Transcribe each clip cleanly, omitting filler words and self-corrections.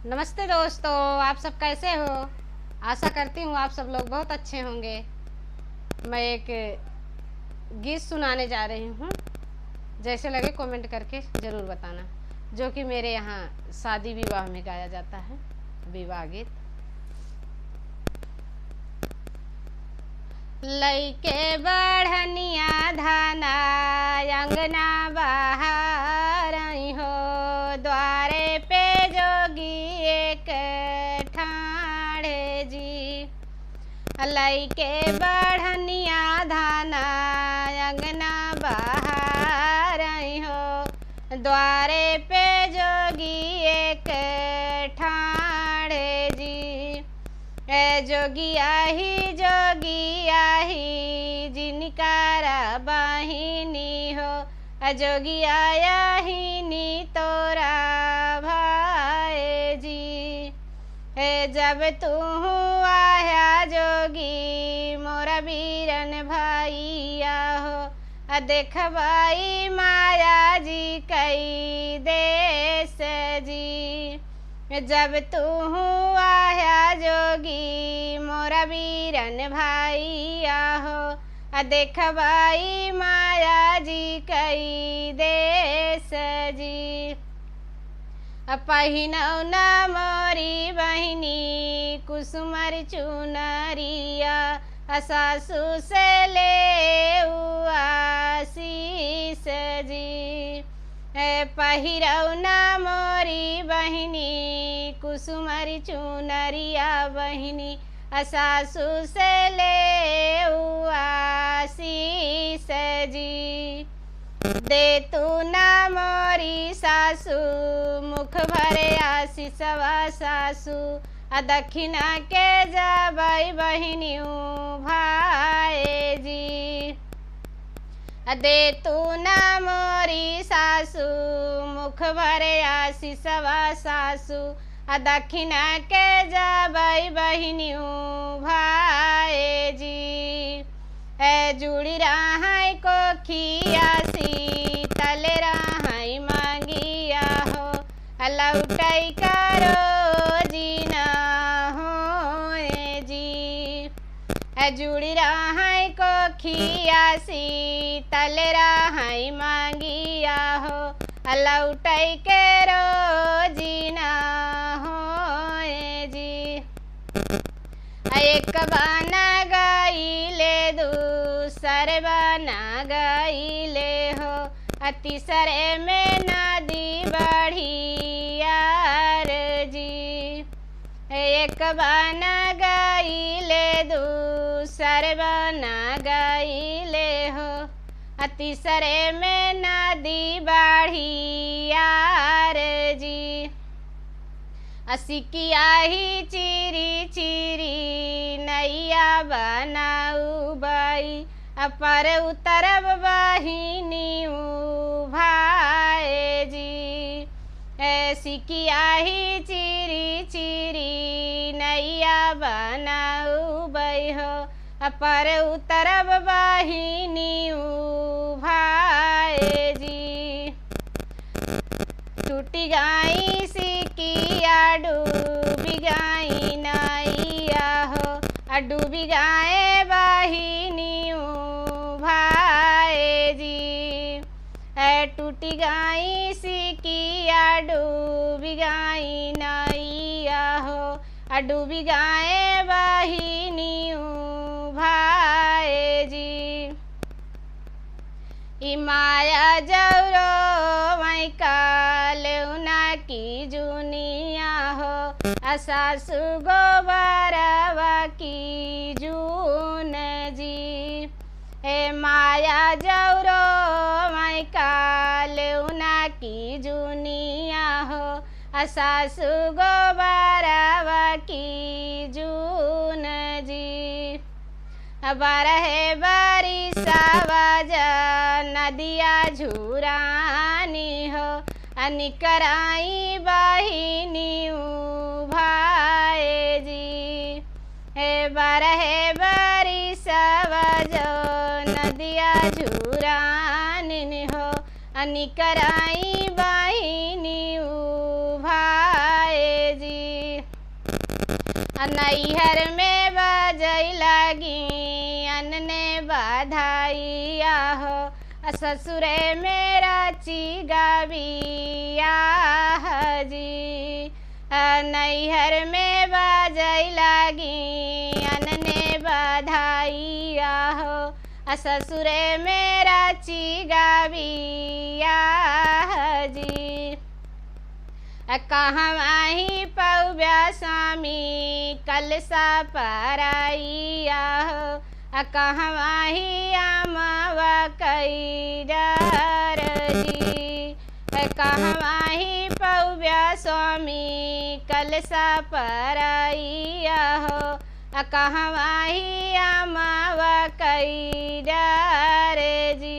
नमस्ते दोस्तों, आप सब कैसे हो। आशा करती हूँ आप सब लोग बहुत अच्छे होंगे। मैं एक गीत सुनाने जा रही हूँ, जैसे लगे कमेंट करके ज़रूर बताना, जो कि मेरे यहाँ शादी विवाह में गाया जाता है, विवाह गीत। लइके बढ़निया धाना अंगना बाहर आई हो, द्वारे पे जोगी एक ठाणे जी। लइके बढ़निया धाना अंगना बाहर आई हो, द्वारे पे जोगी एक ठाणे जी। जोगिया ही जिनकारा बाहिनी हो, जोगिया ही नी तोरा भाई जी। जब तू आया जोगी मोरा बीरन भाईया हो, देख भाई माया जी कई देश जी। जब तू आया जोगी मोरा बीरन भाईया हो, देख भाई माया जी कई देश जी। पहिनौ न मोरी बहिनी कुसुमर चुनरिया, सासु से ले आशीष जी। पहिरौ न मोरी बहिनी कुसुमर चुनरिया बहिनी, सासु से ले आशीष जी। दे तू न मोरी सासु मुख भरे आशीषवा सासु, दक्षिणा के जाबई बहिनी भाई जी। दे तू न मोरी सासु मुख भरे आशीषवा सासु, दक्षिणा के जाबई बहिनी भाई जी। जुड़ी रहाई को खियासी तले रहाई मांगिया हो, लौटाई करो जीना हो जी। जुड़ी रहाई को खियासी तले रहाई मांगिया हो, लौटाई करो जीना हो जी। एक बाना गाइले दूसर बाना गाइले हो, तीसरे में नदी बढ़ी यार जी। एक बाना गाइले दूसर बाना गाइले हो, तीसरे में नदी बढ़ी यार जी। सिकिया ही चिरी चिरी नैया बनाऊ बाई, पर उतरब बहिनी भाई जी। सिकिया ही चिरी चिरी नैया बनाऊ बई हो, पर उतरब बहिनी भाई जी। टूटी गाई सिकिया डूबी गाई नैया हो, डूबी गाए बहिनी भाई जी। टूटी गाई सिकिया डूबी गाई नैया हो, डूबी गाए बहिनी भाई जी। माया जौरो वहीं काल उना की जुनिया हो, सासु गोबरवा की जून जी। माया जौरो वहीं काल उना की जुनिया हो, सासु गोबरवा की जून जी। बरहे बरिसावा नदिया झुरानी हो, निकराई बहिनी भाई जी। बरहे बरिसावा नदिया झुरानी हो, निकराई बहिनी भाई जी। नैहर में बजई लगी अनने बधाइया हो, ससुरे में रची गविया जी। नैहर में बजई लगी अनने बधाइया हो, ससुरे में रची गविया जी। कहवा ही पौब्या स्वामी कलसा पराइया हो, कहवा ही अमवा कई डर जी। कहवा ही पौब्या स्वामी कलसा पराइया हो, कहवा ही अमवा कई डर जी।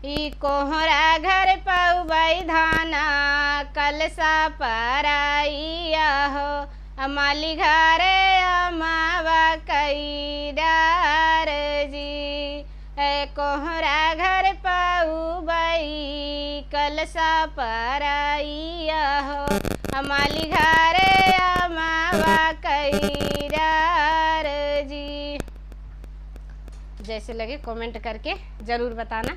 ई कोहरा घर पौबई धाना कलसा पराइया हो, माली घरे अमावा कई डार जी। कोहरा घर पौबई कलसा पराइया हो, माली घरे अमावा कई डार जी। जैसे लगे कमेंट करके ज़रूर बताना।